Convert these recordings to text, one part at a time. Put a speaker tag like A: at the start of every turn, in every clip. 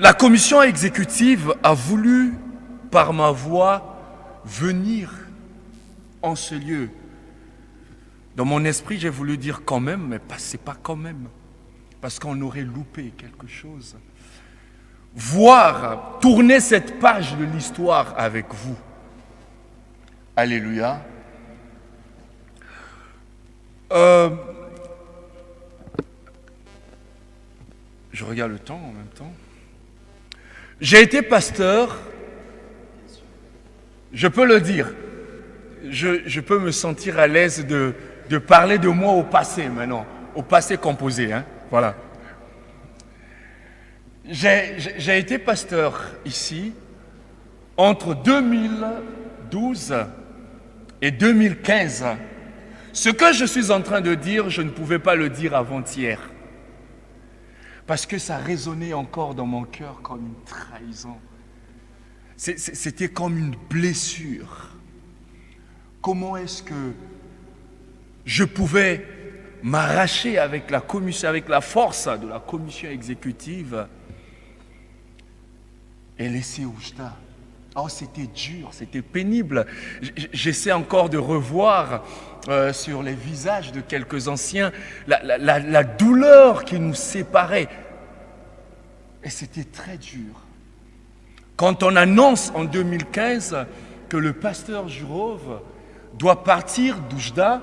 A: La commission exécutive a voulu, par ma voix, venir en ce lieu. Dans mon esprit, j'ai voulu dire quand même, mais c'est pas quand même, parce qu'on aurait loupé quelque chose. Voir, tourner cette page de l'histoire avec vous. Alléluia. Je regarde le temps en même temps. J'ai été pasteur, je peux le dire, je peux me sentir à l'aise de parler de moi au passé maintenant, au passé composé, hein, voilà. J'ai été pasteur ici entre 2012 et 2015. Ce que je suis en train de dire, je ne pouvais pas le dire avant-hier. Parce que ça résonnait encore dans mon cœur comme une trahison. C'était comme une blessure. Comment est-ce que je pouvais m'arracher avec la commission, avec la force de la commission exécutive et laisser Oujda? Oh, c'était dur, c'était pénible. J'essaie encore de revoir sur les visages de quelques anciens la douleur qui nous séparait. Et c'était très dur. Quand on annonce en 2015 que le pasteur Jurov doit partir d'Oujda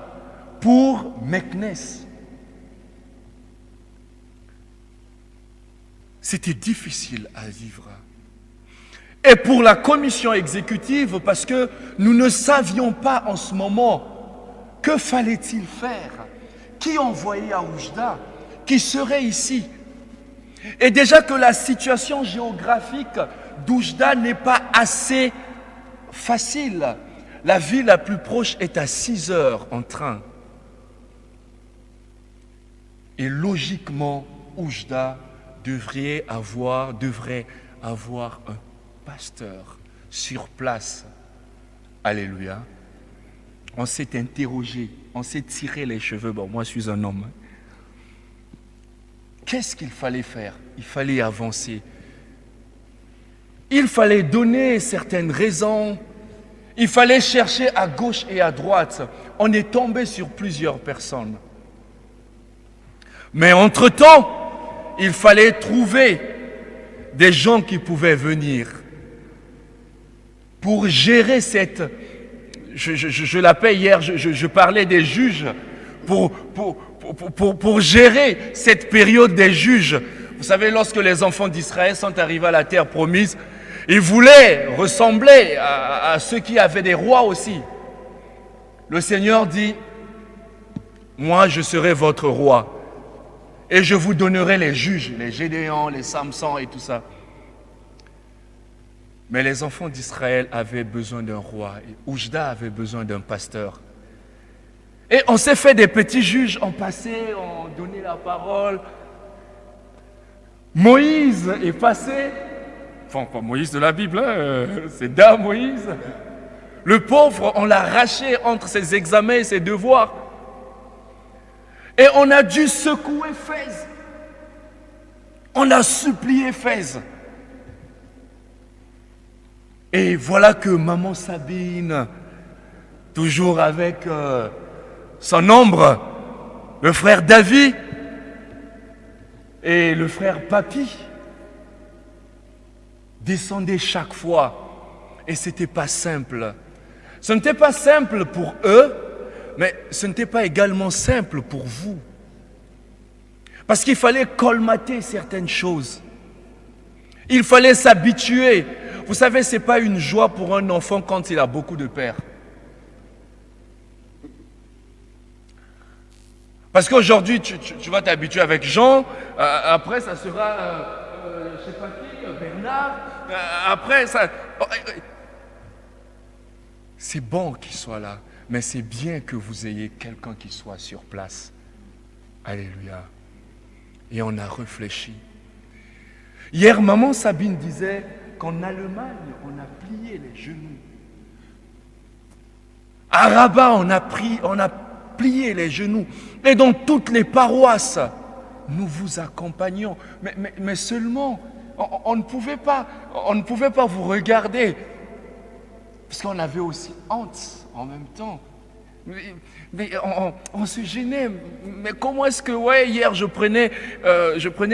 A: pour Meknes, c'était difficile à vivre. Et pour la commission exécutive, parce que nous ne savions pas en ce moment que fallait-il faire, qui envoyer à Oujda, qui serait ici. Et déjà que la situation géographique d'Oujda n'est pas assez facile. La ville la plus proche est à 6 heures en train. Et logiquement, Oujda devrait avoir un pasteur sur place. Alléluia. On s'est interrogé, on s'est tiré les cheveux. Bon, moi je suis un homme. Qu'est-ce qu'il fallait faire? Il fallait avancer. Il fallait donner certaines raisons. Il fallait chercher à gauche et à droite. On est tombé sur plusieurs personnes. Mais entre-temps, il fallait trouver des gens qui pouvaient venir pour gérer cette... Je l'appelle hier, je parlais des juges, pour gérer cette période des juges. Vous savez, lorsque les enfants d'Israël sont arrivés à la terre promise, ils voulaient ressembler à ceux qui avaient des rois aussi. Le Seigneur dit, moi je serai votre roi et je vous donnerai les juges, les Gédéons, les Samson et tout ça. Mais les enfants d'Israël avaient besoin d'un roi et Oujda avait besoin d'un pasteur. Et on s'est fait des petits juges, on passait, on donnait la parole. Moïse est passé, enfin pas Moïse de la Bible, hein, c'est d'un Moïse. Le pauvre, on l'a arraché entre ses examens et ses devoirs. Et on a dû secouer Éphèse. On a supplié Éphèse. Et voilà que maman Sabine, toujours avec son ombre, le frère David et le frère Papi, descendaient chaque fois. Et ce n'était pas simple. Ce n'était pas simple pour eux, mais ce n'était pas également simple pour vous. Parce qu'il fallait colmater certaines choses. Il fallait s'habituer. Vous savez, ce n'est pas une joie pour un enfant quand il a beaucoup de pères. Parce qu'aujourd'hui, tu vas t'habituer avec Jean, après ça sera, je ne sais pas qui, Bernard, après ça... C'est bon qu'il soit là, mais c'est bien que vous ayez quelqu'un qui soit sur place. Alléluia. Et on a réfléchi. Hier, maman Sabine disait qu'en Allemagne, on a plié les genoux. À Rabat, on a plié les genoux. Et dans toutes les paroisses, nous vous accompagnons. Mais seulement, on ne pouvait pas vous regarder. Parce qu'on avait aussi honte en même temps. Mais on se gênait. Mais comment est-ce que, hier je prenais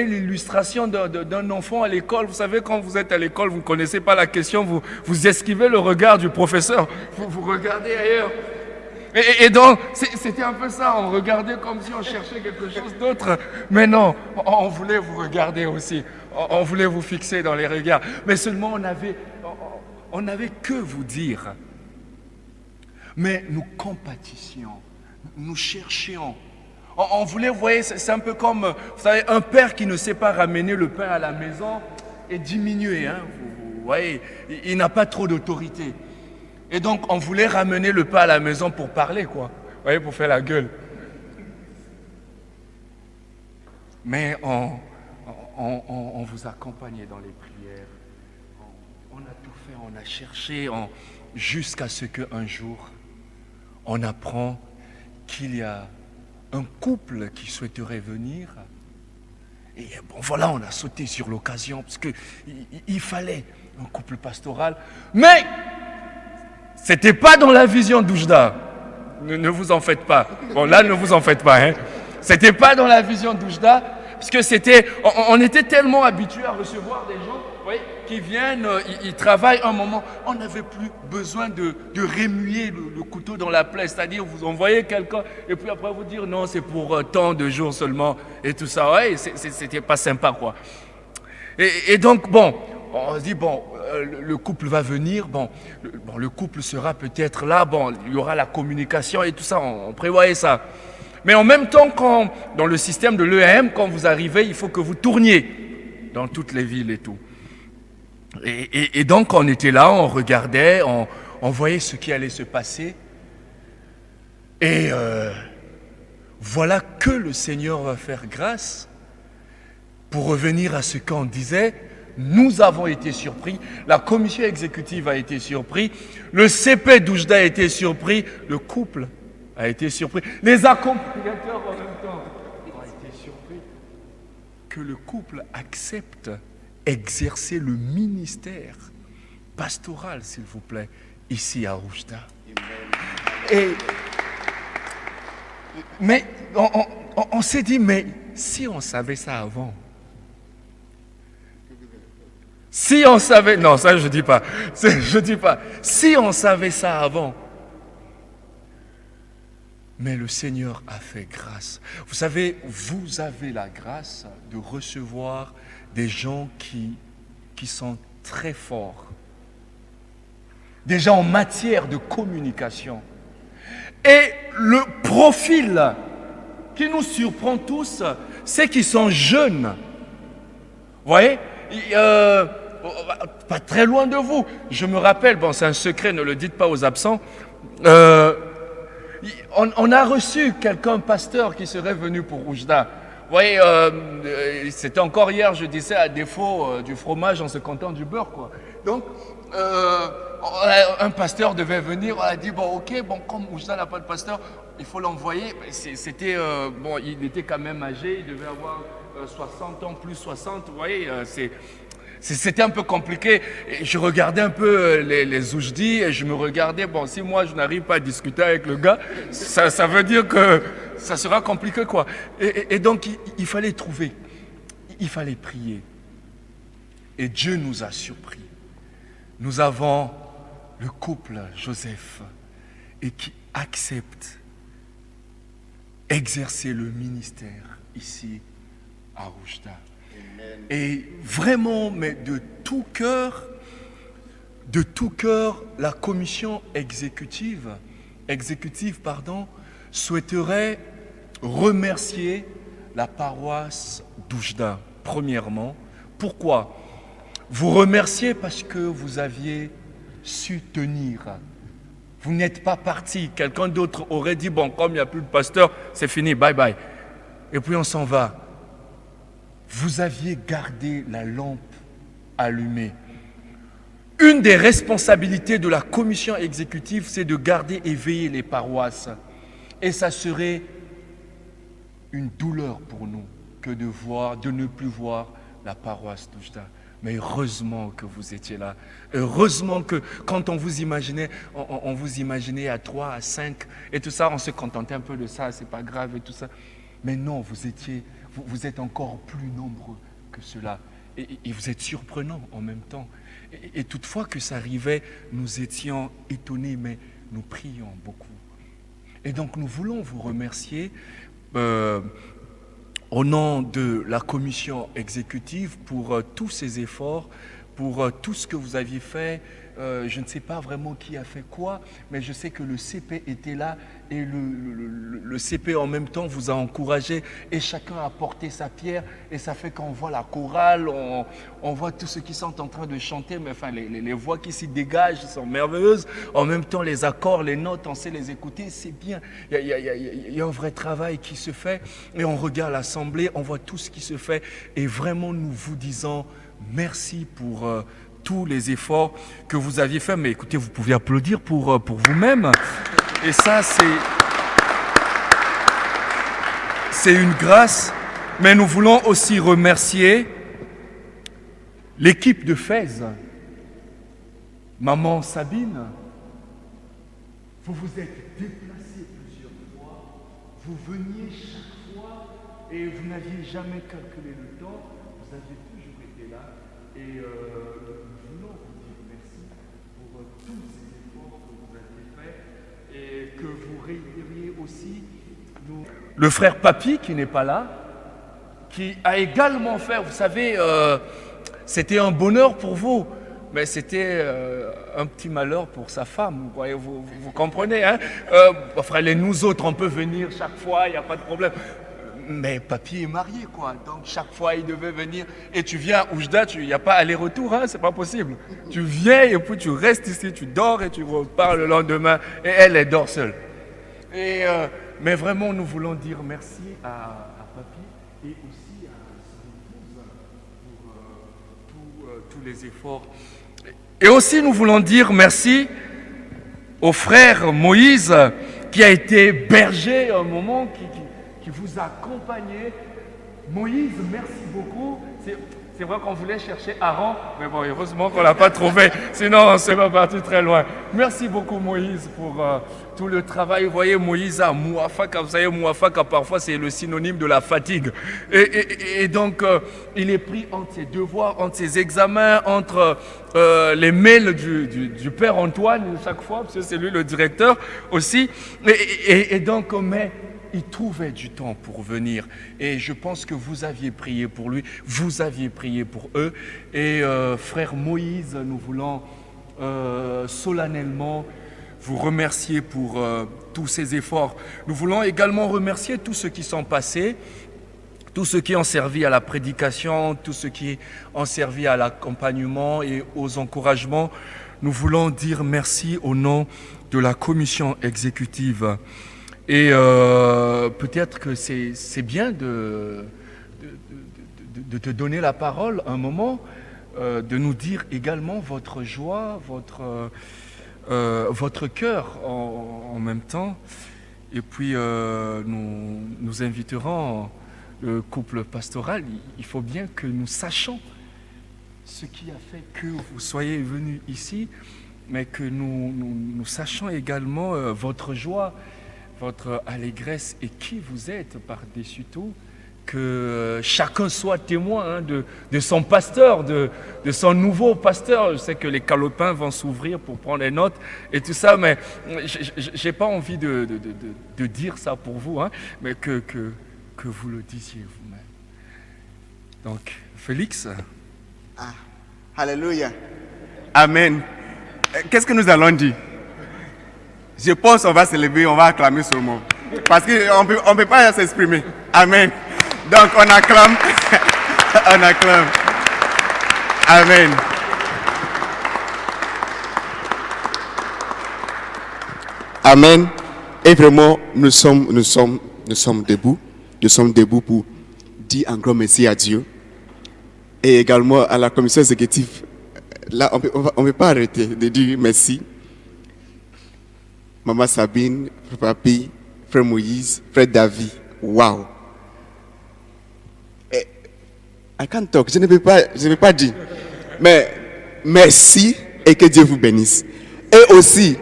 A: l'illustration d'un enfant à l'école. Vous savez, quand vous êtes à l'école, vous ne connaissez pas la question, vous esquivez le regard du professeur. Vous regardez ailleurs. Et donc, c'était un peu ça. On regardait comme si on cherchait quelque chose d'autre. Mais non, on voulait vous regarder aussi. On voulait vous fixer dans les regards. Mais seulement, on n'avait que vous dire. Mais nous compatissions, nous cherchions. On voulait, vous voyez, c'est un peu comme, vous savez, un père qui ne sait pas ramener le pain à la maison et diminuer. Hein, vous voyez, il n'a pas trop d'autorité. Et donc, on voulait ramener le pain à la maison pour parler, quoi. Vous voyez, pour faire la gueule. Mais on vous accompagnait dans les prières. On a tout fait, on a cherché, jusqu'à ce qu'un jour, on apprend qu'il y a un couple qui souhaiterait venir. Et bon, voilà, on a sauté sur l'occasion, parce qu'il fallait un couple pastoral. Mais c'était pas dans la vision d'Oujda. Ne vous en faites pas. Bon, là, ne vous en faites pas. Hein. C'était pas dans la vision d'Oujda, parce que on était tellement habitués à recevoir des gens, oui, qui viennent, ils travaillent un moment. On n'avait plus besoin de remuer le couteau dans la plaie, c'est-à-dire vous envoyez quelqu'un et puis après vous dire non, c'est pour tant de jours seulement et tout ça. Ouais, c'était pas sympa, quoi. Et donc, bon, on se dit, bon, le couple va venir, le couple sera peut-être là, bon, il y aura la communication et tout ça, on prévoyait ça. Mais en même temps, dans le système de l'EAM, quand vous arrivez, il faut que vous tourniez dans toutes les villes et tout. Et donc, on était là, on regardait, on voyait ce qui allait se passer. Et voilà que le Seigneur va faire grâce. Pour revenir à ce qu'on disait, nous avons été surpris, la commission exécutive a été surprise, le CP d'Oujda a été surpris, le couple a été surpris, les accompagnateurs en même temps ont été surpris que le couple accepte exercer le ministère pastoral, s'il vous plaît, ici à Oujda. Mais on s'est dit, mais si on savait ça avant, si on savait, non, ça je dis pas, si on savait ça avant, mais le Seigneur a fait grâce. Vous savez, vous avez la grâce de recevoir des gens qui sont très forts, des gens en matière de communication. Et le profil qui nous surprend tous, c'est qu'ils sont jeunes. Vous voyez, pas très loin de vous. Je me rappelle, bon, c'est un secret, ne le dites pas aux absents. On a reçu quelqu'un, pasteur, qui serait venu pour Oujda. Vous voyez, c'était encore hier, je disais, à défaut du fromage, on se contente du beurre, quoi. Donc, un pasteur devait venir, on a dit, bon, ok, bon, comme Oujda n'a pas de pasteur, il faut l'envoyer. C'était, bon, il était quand même âgé, il devait avoir 60 ans, plus 60, vous voyez, c'était un peu compliqué. Et je regardais un peu les Oujdi et je me regardais, bon, si moi je n'arrive pas à discuter avec le gars, ça veut dire que ça sera compliqué, quoi. Et donc, il fallait trouver, il fallait prier. Et Dieu nous a surpris. Nous avons le couple Joseph et qui accepte exercer le ministère ici à Oujda. Et vraiment, mais de tout cœur, la commission exécutive, souhaiterait remercier la paroisse d'Oujda, premièrement. Pourquoi ? Vous remercier parce que vous aviez su tenir. Vous n'êtes pas parti. Quelqu'un d'autre aurait dit, bon, comme il n'y a plus de pasteur, c'est fini, bye bye. Et puis on s'en va. Vous aviez gardé la lampe allumée. Une des responsabilités de la commission exécutive, c'est de garder éveillées les paroisses. Et ça serait une douleur pour nous que de ne plus voir la paroisse d'Oujda. Mais heureusement que vous étiez là. Heureusement que quand on vous imaginait à 3, à 5 et tout ça, on se contentait un peu de ça, c'est pas grave et tout ça. Mais non, vous êtes encore plus nombreux que cela. Et vous êtes surprenants en même temps. Et toutefois que ça arrivait, nous étions étonnés, mais nous prions beaucoup. Et donc nous voulons vous remercier au nom de la commission exécutive pour tous ces efforts, pour tout ce que vous aviez fait. Je ne sais pas vraiment qui a fait quoi, mais je sais que le CP était là et le CP en même temps vous a encouragé et chacun a porté sa pierre et ça fait qu'on voit la chorale, on voit tous ceux qui sont en train de chanter, mais enfin les voix qui s'y dégagent sont merveilleuses. En même temps les accords, les notes, on sait les écouter, c'est bien. Il y a un vrai travail qui se fait et on regarde l'assemblée, on voit tout ce qui se fait et vraiment nous vous disons merci pour tous les efforts que vous aviez faits. Mais écoutez, vous pouvez applaudir pour vous-même. Et ça, c'est une grâce. Mais nous voulons aussi remercier l'équipe de Fès. Maman Sabine, vous vous êtes déplacée plusieurs fois. Vous veniez chaque fois et vous n'aviez jamais calculé le temps. Vous aviez toujours été là. Et nous voulons vous dire merci pour tous ces efforts que vous avez faits et que vous réitériez aussi. Le frère Papy, qui n'est pas là, qui a également fait, vous savez, c'était un bonheur pour vous, mais c'était un petit malheur pour sa femme, vous comprenez, hein? Enfin, nous autres, on peut venir chaque fois, il n'y a pas de problème. Mais Papy est marié, quoi. Donc, chaque fois, il devait venir. Et tu viens à Oujda, il n'y a pas aller-retour, hein, c'est pas possible. Tu viens et puis tu restes ici, tu dors et tu repars le lendemain. Et elle dort seule. Mais vraiment, nous voulons dire merci à Papy et aussi à son épouse pour tous les efforts. Et aussi, nous voulons dire merci au frère Moïse qui a été berger à un moment, qui vous a accompagné. Moïse, merci beaucoup. C'est vrai qu'on voulait chercher Aaron, mais bon, heureusement qu'on ne l'a pas trouvé, sinon on serait parti très loin. Merci beaucoup Moïse pour tout le travail. Vous voyez, Moïse a Mouafaka, vous savez, Mouafaka parfois c'est le synonyme de la fatigue. Et donc, il est pris entre ses devoirs, entre ses examens, entre les mails du père Antoine chaque fois, parce que c'est lui le directeur aussi. Et donc, mais il trouvait du temps pour venir. Et je pense que vous aviez prié pour lui, vous aviez prié pour eux. Et frère Moïse, nous voulons solennellement vous remercier pour tous ces efforts. Nous voulons également remercier tous ceux qui sont passés, tous ceux qui ont servi à la prédication, tous ceux qui ont servi à l'accompagnement et aux encouragements. Nous voulons dire merci au nom de la commission exécutive. Et peut-être que c'est bien de te donner la parole un moment, de nous dire également votre joie, votre cœur en même temps. Et puis nous inviterons le couple pastoral. Il faut bien que nous sachions ce qui a fait que vous soyez venus ici, mais que nous sachions également votre joie, votre allégresse et qui vous êtes par-dessus tout, que chacun soit témoin de son pasteur, de son nouveau pasteur. Je sais que les calepins vont s'ouvrir pour prendre les notes et tout ça, mais j'ai pas envie de dire ça pour vous, hein, mais que vous le disiez vous-même. Donc, Félix.
B: Alléluia. Amen. Qu'est-ce que nous allons dire? Je pense qu'on va se lever, on va acclamer ce mot. Parce qu'on ne peut pas s'exprimer. Amen. Donc on acclame. On acclame. Amen. Amen. Et vraiment, nous sommes debout. Nous sommes debout pour dire un grand merci à Dieu. Et également à la commission exécutive. Là, on ne peut pas arrêter de dire merci. Maman Sabine, Frère Papy, Frère Moïse, Frère David. Wow. I can't talk. Je ne peux pas dire. Mais merci et que Dieu vous bénisse. Et aussi,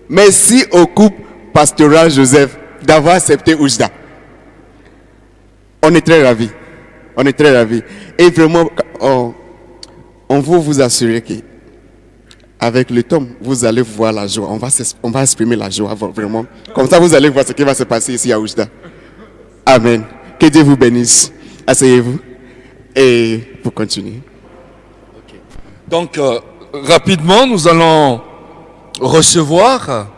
B: merci au couple pastoral Joseph d'avoir accepté Oujda. On est très ravis. On est très ravis. Et vraiment, on veut vous assurer que avec le temps, vous allez voir la joie. On va exprimer la joie, vraiment. Comme ça, vous allez voir ce qui va se passer ici à Oujda. Amen. Que Dieu vous bénisse. Asseyez-vous et vous continuez.
A: Okay. Donc, rapidement, nous allons recevoir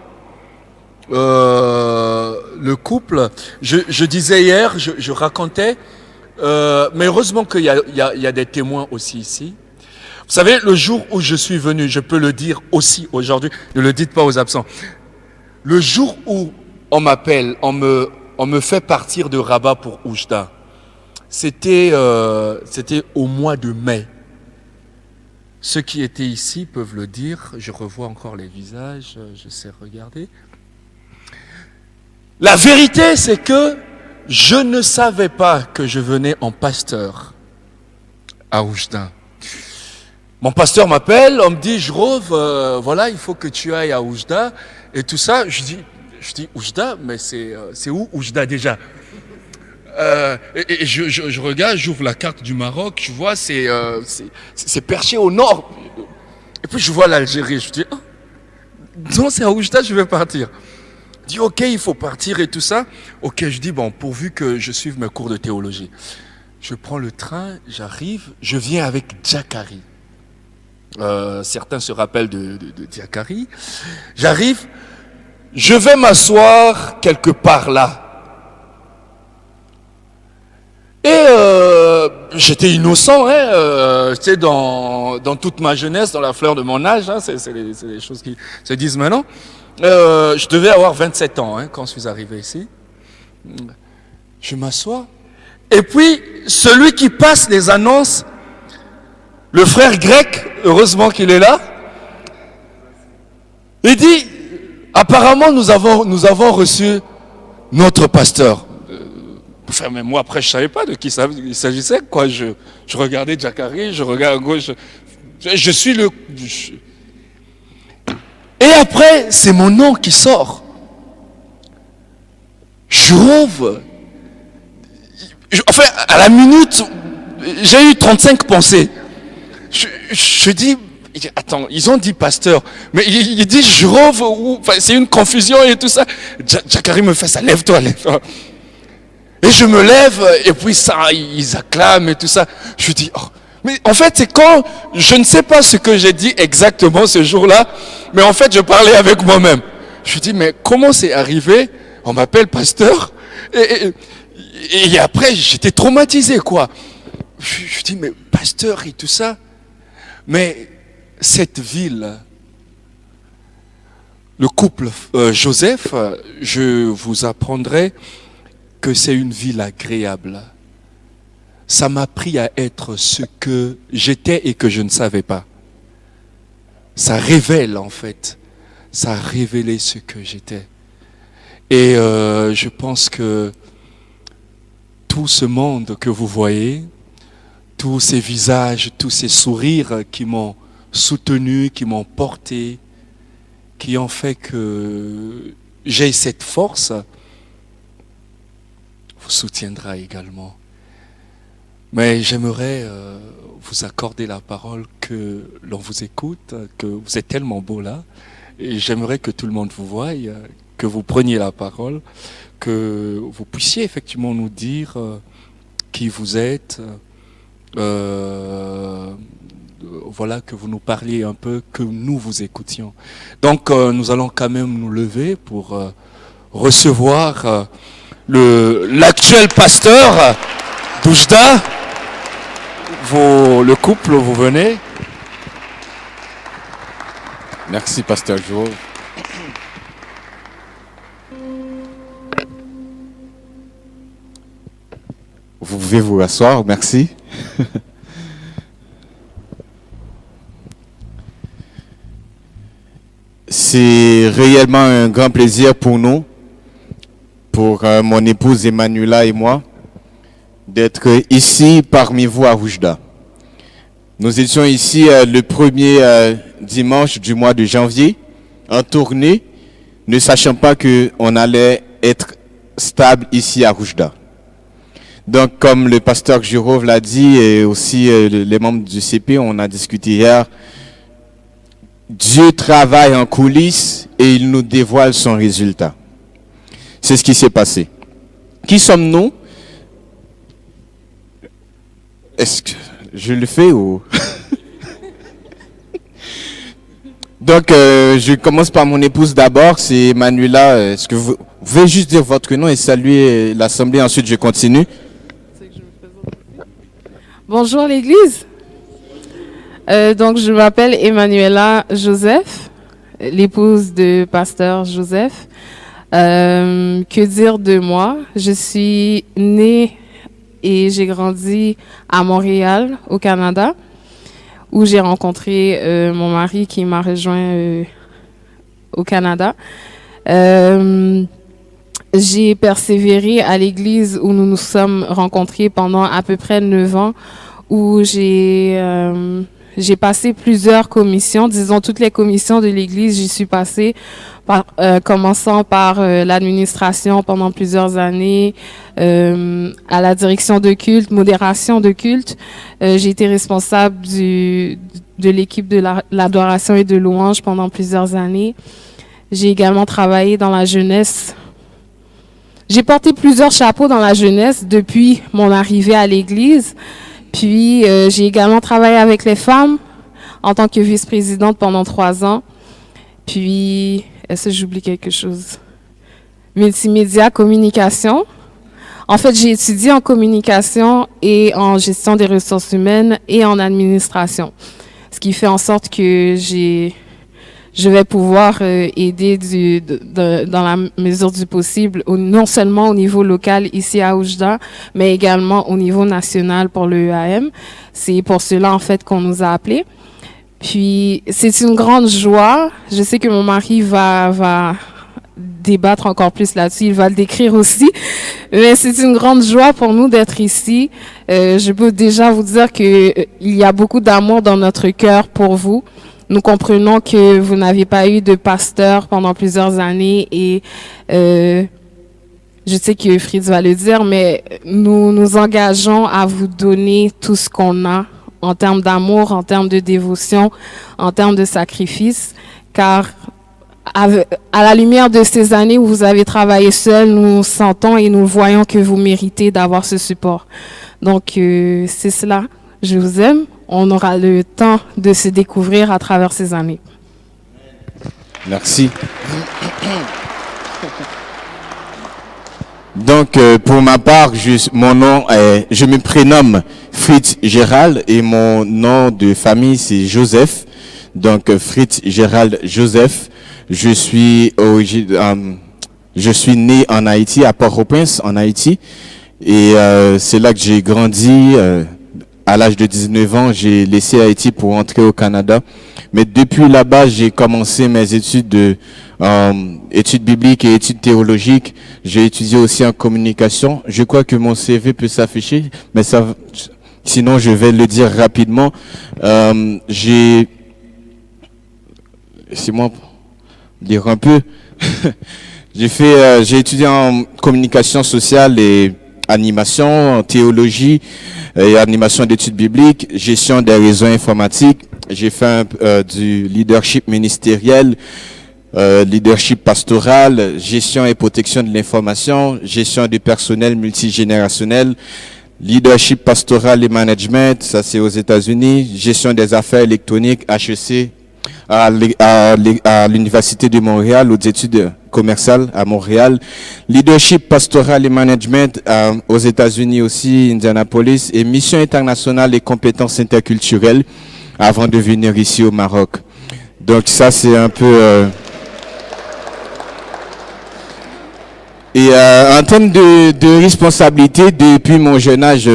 A: le couple. Je disais hier, je racontais, mais heureusement qu'il y a des témoins aussi ici. Vous savez, le jour où je suis venu, je peux le dire aussi aujourd'hui, ne le dites pas aux absents. Le jour où on m'appelle, on me fait partir de Rabat pour Oujda, c'était au mois de mai. Ceux qui étaient ici peuvent le dire, je revois encore les visages, je sais regarder. La vérité, c'est que je ne savais pas que je venais en pasteur à Oujda. Mon pasteur m'appelle, on me dit, Jrove, voilà, il faut que tu ailles à Oujda et tout ça. Je dis Oujda, mais c'est où Oujda déjà? Et je regarde, j'ouvre la carte du Maroc, je vois, c'est perché au nord. Et puis je vois l'Algérie, je dis, oh, non, c'est à Oujda, je vais partir. Je dis, ok, il faut partir et tout ça. Ok, je dis, bon, pourvu que je suive mes cours de théologie. Je prends le train, j'arrive, je viens avec Jakari. Certains se rappellent de Jakari. J'arrive, je vais m'asseoir quelque part là. Et j'étais innocent, j'étais dans toute ma jeunesse, dans la fleur de mon âge, hein, c'est les choses qui se disent maintenant. Je devais avoir 27 ans quand je suis arrivé ici. Je m'assois. Et puis, celui qui passe les annonces, le frère grec, heureusement qu'il est là, il dit, apparemment nous avons reçu notre pasteur. Enfin, mais moi après je savais pas de qui il s'agissait, quoi. Je regardais Jakari, je regarde à gauche, je suis le... Et après, c'est mon nom qui sort. Jrove. Enfin, à la minute, j'ai eu 35 pensées. Je dis, attends, ils ont dit pasteur, mais il dit Jrove, enfin, c'est une confusion et tout ça. Jakari me fait ça, lève-toi, lève-toi. Et je me lève, et puis ça, ils acclament et tout ça. Je dis, oh. Mais en fait, c'est quand, je ne sais pas ce que j'ai dit exactement ce jour-là, mais en fait, je parlais avec moi-même. Je dis, mais comment c'est arrivé? On m'appelle pasteur, et après, j'étais traumatisé, quoi. Je dis, mais pasteur et tout ça. Mais cette ville, le couple Joseph, je vous apprendrai que c'est une ville agréable. Ça m'a appris à être ce que j'étais et que je ne savais pas. Ça révèle en fait. Ça a révélé ce que j'étais. Et je pense que tout ce monde que vous voyez, tous ces visages, tous ces sourires qui m'ont soutenu, qui m'ont porté, qui ont fait que j'ai cette force, vous soutiendra également. Mais j'aimerais vous accorder la parole, que l'on vous écoute, que vous êtes tellement beau là, et j'aimerais que tout le monde vous voie, que vous preniez la parole, que vous puissiez effectivement nous dire qui vous êtes, voilà, que vous nous parliez un peu, que nous vous écoutions. Donc nous allons quand même nous lever pour recevoir l'actuel pasteur d'Oujda. Le couple, vous venez.
C: Merci, pasteur Jrove. Vous pouvez vous asseoir, merci. C'est réellement un grand plaisir pour nous, pour mon épouse Emmanuela et moi, d'être ici parmi vous à Oujda. Nous étions ici le premier dimanche du mois de janvier, en tournée, ne sachant pas qu'on allait être stable ici à Oujda. Donc, comme le pasteur Girove l'a dit, et aussi les membres du CP, on a discuté hier, Dieu travaille en coulisses et il nous dévoile son résultat. C'est ce qui s'est passé. Qui sommes-nous? Est-ce que je le fais ou... Donc, je commence par mon épouse d'abord, c'est Manuela. Est-ce que vous pouvez juste dire votre nom et saluer l'Assemblée? Ensuite, je continue.
D: Bonjour l'Église. Donc, je m'appelle Emmanuela Joseph, l'épouse de pasteur Joseph. Que dire de moi? Je suis née et j'ai grandi à Montréal, au Canada, où j'ai rencontré mon mari qui m'a rejoint au Canada. J'ai persévéré à l'église où nous nous sommes rencontrés pendant à peu près 9 ans, où j'ai passé plusieurs commissions, disons toutes les commissions de l'église, j'y suis passée, commençant par l'administration pendant plusieurs années, à la direction de culte, modération de culte. J'ai été responsable de l'équipe de l'adoration et de louange pendant plusieurs années. J'ai également travaillé dans la jeunesse. J'ai porté plusieurs chapeaux dans la jeunesse depuis mon arrivée à l'église. Puis, j'ai également travaillé avec les femmes en tant que vice-présidente pendant 3 ans. Puis, est-ce que j'oublie quelque chose? Multimédia, communication. En fait, j'ai étudié en communication et en gestion des ressources humaines et en administration. Ce qui fait en sorte que je vais pouvoir aider dans la mesure du possible, non seulement au niveau local ici à Oujda, mais également au niveau national pour le EAM. C'est pour cela, en fait, qu'on nous a appelés. Puis, c'est une grande joie. Je sais que mon mari va débattre encore plus là-dessus. Il va le décrire aussi. Mais c'est une grande joie pour nous d'être ici. Je peux déjà vous dire que il y a beaucoup d'amour dans notre cœur pour vous. Nous comprenons que vous n'avez pas eu de pasteur pendant plusieurs années et je sais que Fritz va le dire, mais nous nous engageons à vous donner tout ce qu'on a en termes d'amour, en termes de dévotion, en termes de sacrifice, car à la lumière de ces années où vous avez travaillé seul, nous sentons et nous voyons que vous méritez d'avoir ce support. Donc, c'est cela. Je vous aime. On aura le temps de se découvrir à travers ces années.
C: Merci. Donc, pour ma part, mon nom je me prénomme Fritz Gérald et mon nom de famille, c'est Joseph. Donc, Fritz Gérald Joseph. Je suis né en Haïti, à Port-au-Prince, en Haïti. Et c'est là que j'ai grandi. À l'âge de 19 ans, j'ai laissé Haïti pour entrer au Canada. Mais depuis là-bas, j'ai commencé mes études études bibliques et études théologiques. J'ai étudié aussi en communication. Je crois que mon CV peut s'afficher, mais sinon je vais le dire rapidement. Laissez-moi dire un peu. J'ai étudié en communication sociale et animation, en théologie et animation d'études bibliques, gestion des réseaux informatiques. J'ai fait du leadership ministériel, leadership pastoral, gestion et protection de l'information, gestion du personnel multigénérationnel, leadership pastoral et management, ça c'est aux États-Unis, gestion des affaires électroniques, HEC, à l'Université de Montréal, aux études commerciales à Montréal, leadership pastoral et management aux États-Unis aussi, Indianapolis, et mission internationale et compétences interculturelles avant de venir ici au Maroc. Donc ça c'est un peu... Et en termes de responsabilité, depuis mon jeune âge,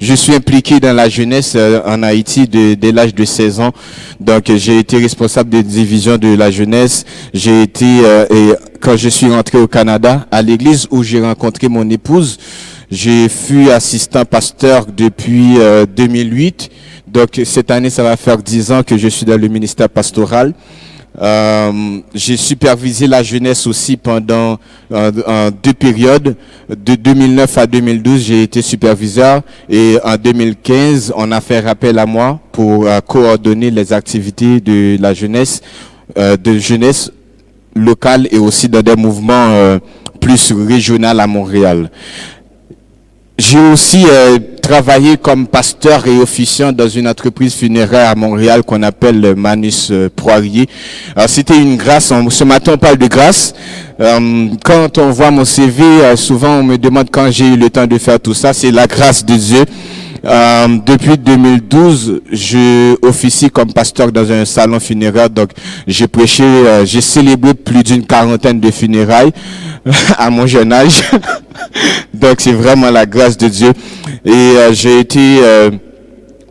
C: je suis impliqué dans la jeunesse en Haïti dès l'âge de 16 ans. Donc j'ai été responsable de division de la jeunesse. J'ai été, et quand je suis rentré au Canada, à l'église où j'ai rencontré mon épouse, Je fus assistant pasteur depuis 2008. Donc cette année, ça va faire 10 ans que je suis dans le ministère pastoral. J'ai supervisé la jeunesse aussi pendant 2 périodes. De 2009 à 2012, j'ai été superviseur et en 2015, on a fait appel à moi pour coordonner les activités de la jeunesse, locale et aussi dans des mouvements plus régionaux à Montréal. J'ai aussi travaillé comme pasteur et officiant dans une entreprise funéraire à Montréal qu'on appelle Manus Poirier. C'était une grâce. Ce matin, on parle de grâce. Quand on voit mon CV, souvent on me demande quand j'ai eu le temps de faire tout ça. C'est la grâce de Dieu. Depuis 2012, je officie comme pasteur dans un salon funéraire. Donc, j'ai prêché, j'ai célébré plus d'une 40aine de funérailles à mon jeune âge. Donc, c'est vraiment la grâce de Dieu. Et j'ai été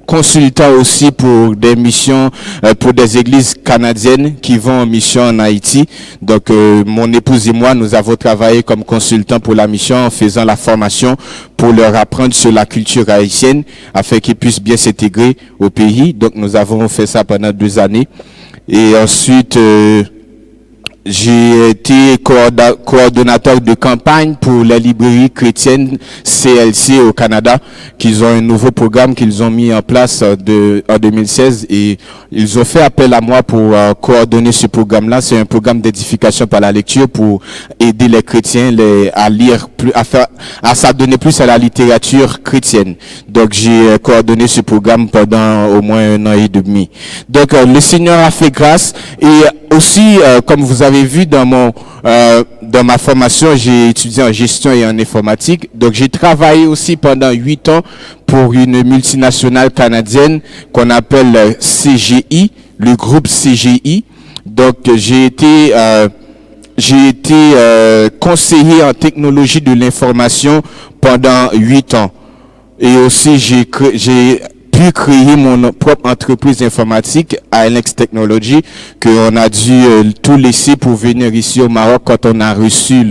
C: consultant aussi pour des missions, pour des églises canadiennes qui vont en mission en Haïti. Donc, mon épouse et moi, nous avons travaillé comme consultants pour la mission en faisant la formation pour leur apprendre sur la culture haïtienne afin qu'ils puissent bien s'intégrer au pays. Donc, nous avons fait ça pendant 2 années. Et ensuite, j'ai été coordonnateur de campagne pour les librairies chrétiennes CLC au Canada, qu'ils ont un nouveau programme qu'ils ont mis en place en 2016 et ils ont fait appel à moi pour coordonner ce programme-là. C'est un programme d'édification par la lecture pour aider les chrétiens à lire plus, à s'adonner plus à la littérature chrétienne. Donc j'ai coordonné ce programme pendant au moins 1 an et demi. Donc le Seigneur a fait grâce et aussi comme vous avez vu dans ma formation, j'ai étudié en gestion et en informatique. Donc j'ai travaillé aussi pendant 8 ans pour une multinationale canadienne qu'on appelle CGI, le groupe CGI. Donc j'ai été conseiller en technologie de l'information pendant 8 ans. Et aussi j'ai pu créer mon propre entreprise informatique, ILX Technology, qu'on a dû tout laisser pour venir ici au Maroc quand on a reçu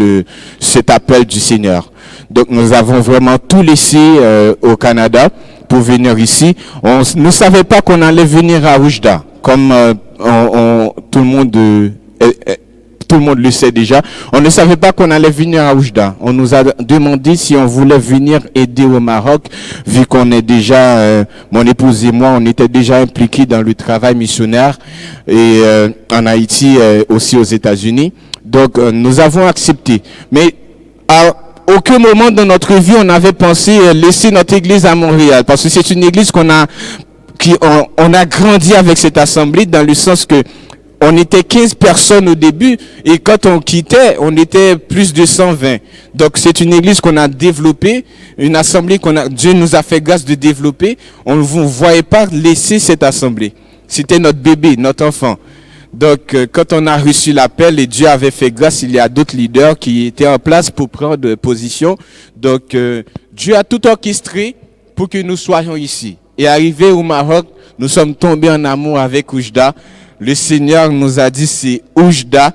C: cet appel du Seigneur. Donc nous avons vraiment tout laissé au Canada pour venir ici. On ne savait pas qu'on allait venir à Oujda, comme tout le monde le sait déjà. On ne savait pas qu'on allait venir à Oujda. On nous a demandé si on voulait venir aider au Maroc, vu qu'on est déjà, mon épouse et moi, on était déjà impliqués dans le travail missionnaire et en Haïti, aussi aux États-Unis. Donc, nous avons accepté. Mais à aucun moment dans notre vie, on avait pensé laisser notre église à Montréal, parce que c'est une église on a grandi avec cette assemblée dans le sens que on était 15 personnes au début et quand on quittait, on était plus de 120. Donc c'est une église qu'on a développée, une assemblée Dieu nous a fait grâce de développer. On ne voyait pas laisser cette assemblée. C'était notre bébé, notre enfant. Donc quand on a reçu l'appel et Dieu avait fait grâce, il y a d'autres leaders qui étaient en place pour prendre position. Donc Dieu a tout orchestré pour que nous soyons ici. Et arrivé au Maroc, nous sommes tombés en amour avec Oujda. Le Seigneur nous a dit c'est Oujda.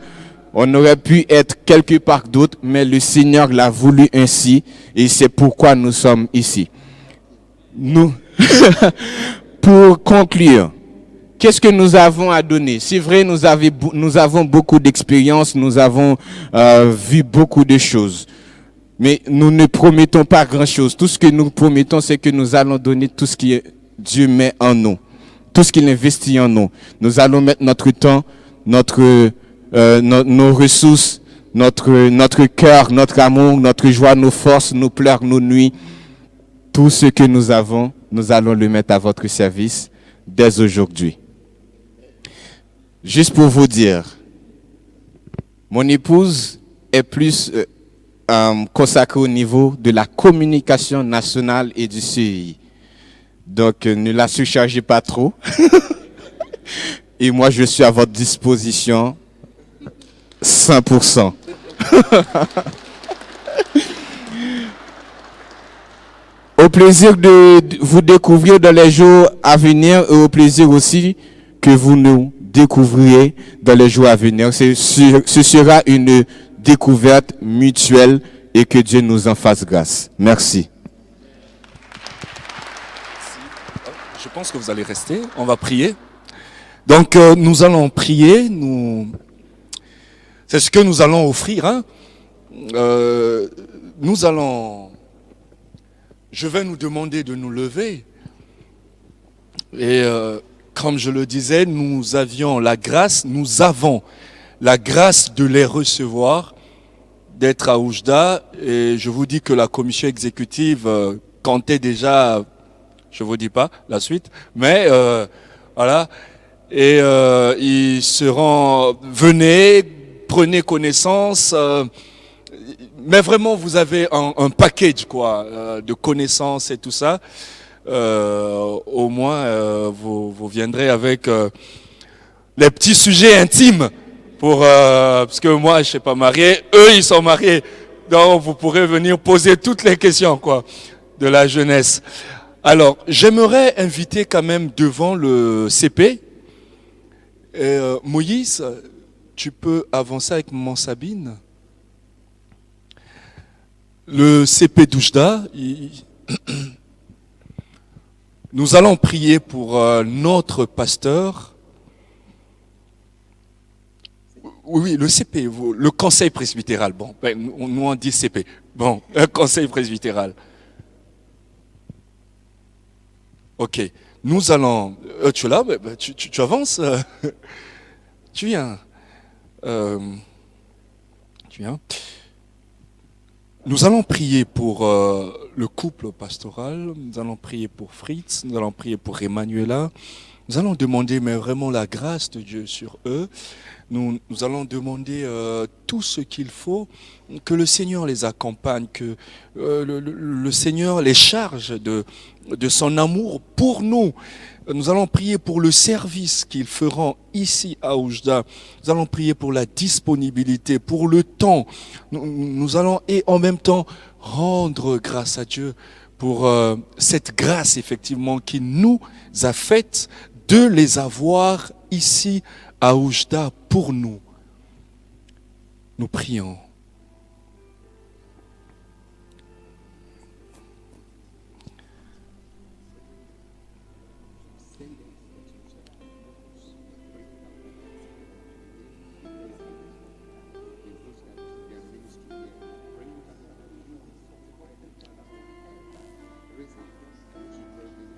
C: On aurait pu être quelque part d'autre, mais le Seigneur l'a voulu ainsi et c'est pourquoi nous sommes ici. Nous, pour conclure, qu'est-ce que nous avons à donner? C'est vrai, nous avons beaucoup d'expérience, nous avons vu beaucoup de choses, mais nous ne promettons pas grand-chose. Tout ce que nous promettons, c'est que nous allons donner tout ce que Dieu met en nous. Tout ce qu'il investit en nous. Nous allons mettre notre temps, nos ressources, notre cœur, notre amour, notre joie, nos forces, nos pleurs, nos nuits. Tout ce que nous avons, nous allons le mettre à votre service dès aujourd'hui. Juste pour vous dire, mon épouse est plus consacrée au niveau de la communication nationale et du CEI. Donc, ne la surchargez pas trop. Et moi, je suis à votre disposition 100%. Au plaisir de vous découvrir dans les jours à venir et au plaisir aussi que vous nous découvriez dans les jours à venir. Ce sera une découverte mutuelle et que Dieu nous en fasse grâce. Merci.
E: Je pense que vous allez rester. On va prier. Donc, nous allons prier. C'est ce que nous allons offrir. Hein. Je vais nous demander de nous lever. Et comme je le disais, nous avons la grâce de les recevoir, d'être à Oujda. Et je vous dis que la commission exécutive comptait déjà, je vous dis pas la suite, mais voilà. Et ils seront, venez, prenez connaissance. Mais vraiment, vous avez un package quoi, de connaissances et tout ça. Au moins, vous viendrez avec les petits sujets intimes. Parce que moi, je ne suis pas marié, eux, ils sont mariés. Donc, vous pourrez venir poser toutes les questions quoi, de la jeunesse. Alors, j'aimerais inviter quand même devant le CP. Moïse, tu peux avancer avec maman Sabine. Le CP d'Oujda, nous allons prier pour notre pasteur. Oui, le CP, le conseil presbytéral. Bon, nous on dit CP. Bon, le conseil presbytéral. Ok, nous allons... tu es là, tu avances. Tu viens. Tu viens. Nous allons prier pour le couple pastoral, nous allons prier pour Fritz, nous allons prier pour Emmanuela. Nous allons demander mais vraiment la grâce de Dieu sur eux. Nous allons demander tout ce qu'il faut, que le Seigneur les accompagne, que le Seigneur les charge de son amour pour nous. Nous allons prier pour le service qu'ils feront ici à Oujda. Nous allons prier pour la disponibilité, pour le temps. Nous allons et en même temps rendre grâce à Dieu pour cette grâce effectivement qui nous a faite de les avoir ici à Oujda pour nous. Nous prions.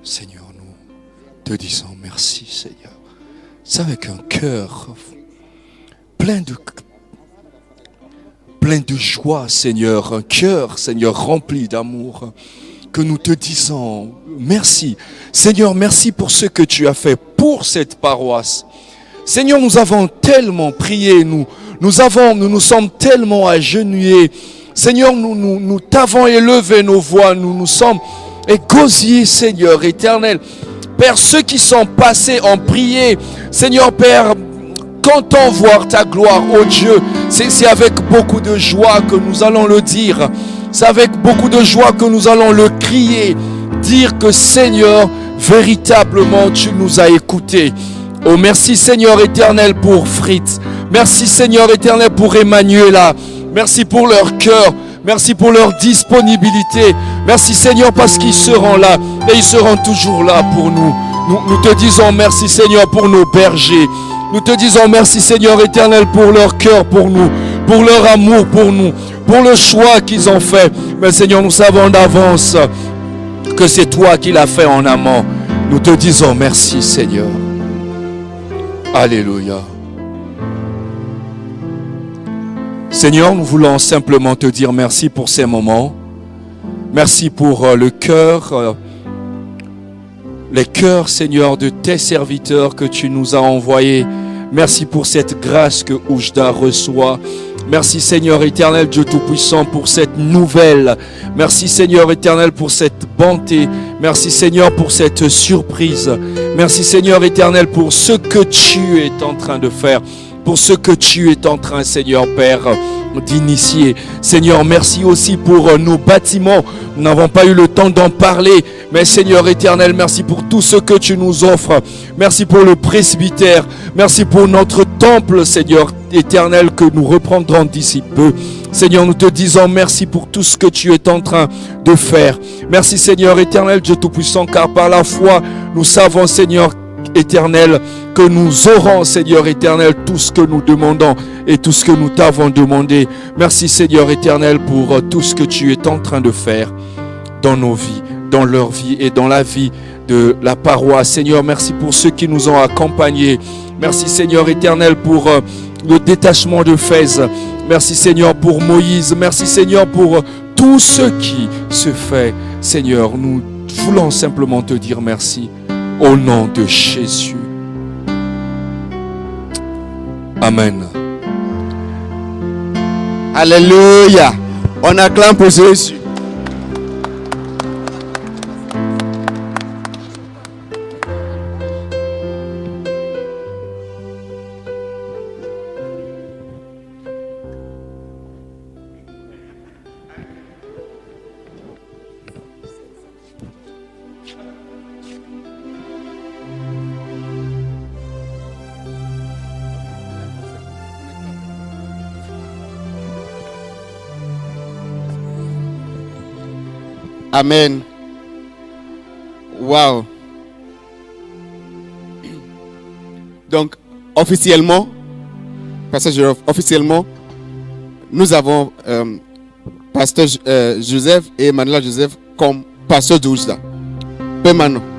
E: Seigneur, nous te disons merci, Seigneur. C'est avec un cœur plein de joie, Seigneur, un cœur, Seigneur, rempli d'amour, que nous te disons merci. Seigneur, merci pour ce que tu as fait pour cette paroisse. Seigneur, nous avons tellement prié, nous nous sommes tellement agenouillés. Seigneur, nous t'avons élevé nos voix, nous sommes égosiers, Seigneur éternel. Père, ceux qui sont passés ont prié. Seigneur Père, content voir ta gloire, oh Dieu. C'est avec beaucoup de joie que nous allons le dire. C'est avec beaucoup de joie que nous allons le crier. Dire que Seigneur, véritablement, tu nous as écoutés. Oh, merci Seigneur éternel pour Fritz. Merci Seigneur éternel pour Emmanuela. Merci pour leur cœur. Merci pour leur disponibilité. Merci Seigneur parce qu'ils seront là et ils seront toujours là pour nous. Nous te disons merci Seigneur pour nos bergers. Nous te disons merci Seigneur éternel pour leur cœur pour nous, pour leur amour pour nous, pour le choix qu'ils ont fait. Mais Seigneur, nous savons d'avance que c'est toi qui l'as fait en amont. Nous te disons merci Seigneur. Alléluia. Seigneur, nous voulons simplement te dire merci pour ces moments. Merci pour le cœur, les cœurs, Seigneur, de tes serviteurs que tu nous as envoyés. Merci pour cette grâce que Oujda reçoit. Merci Seigneur éternel, Dieu Tout-Puissant, pour cette nouvelle. Merci Seigneur éternel pour cette bonté. Merci Seigneur pour cette surprise. Merci Seigneur éternel pour ce que tu es en train de faire. pour ce que tu es en train, Seigneur Père, d'initier. Seigneur, merci aussi pour nos bâtiments. Nous n'avons pas eu le temps d'en parler, mais Seigneur éternel, merci pour tout ce que tu nous offres. Merci pour le presbytère. Merci pour notre temple, Seigneur éternel, que nous reprendrons d'ici peu. Seigneur, nous te disons merci pour tout ce que tu es en train de faire. Merci Seigneur éternel, Dieu Tout-Puissant, car par la foi, nous savons, Seigneur éternel, que nous aurons, Seigneur éternel, tout ce que nous demandons et tout ce que nous t'avons demandé. Merci Seigneur éternel pour tout ce que tu es en train de faire dans nos vies, dans leur vie et dans la vie de la paroisse. Seigneur, merci pour ceux qui nous ont accompagnés. Merci Seigneur éternel pour le détachement de Fès. Merci Seigneur pour Moïse. Merci Seigneur pour tout ce qui se fait. Seigneur, nous voulons simplement te dire merci au nom de Jésus. Amen.
B: Alléluia. On acclame pour Jésus. Amen. Wow. Donc, officiellement, Pasteur Jérôme, officiellement, nous avons Pasteur Joseph et Manuela Joseph comme Pasteur d'Oujda. Permanent.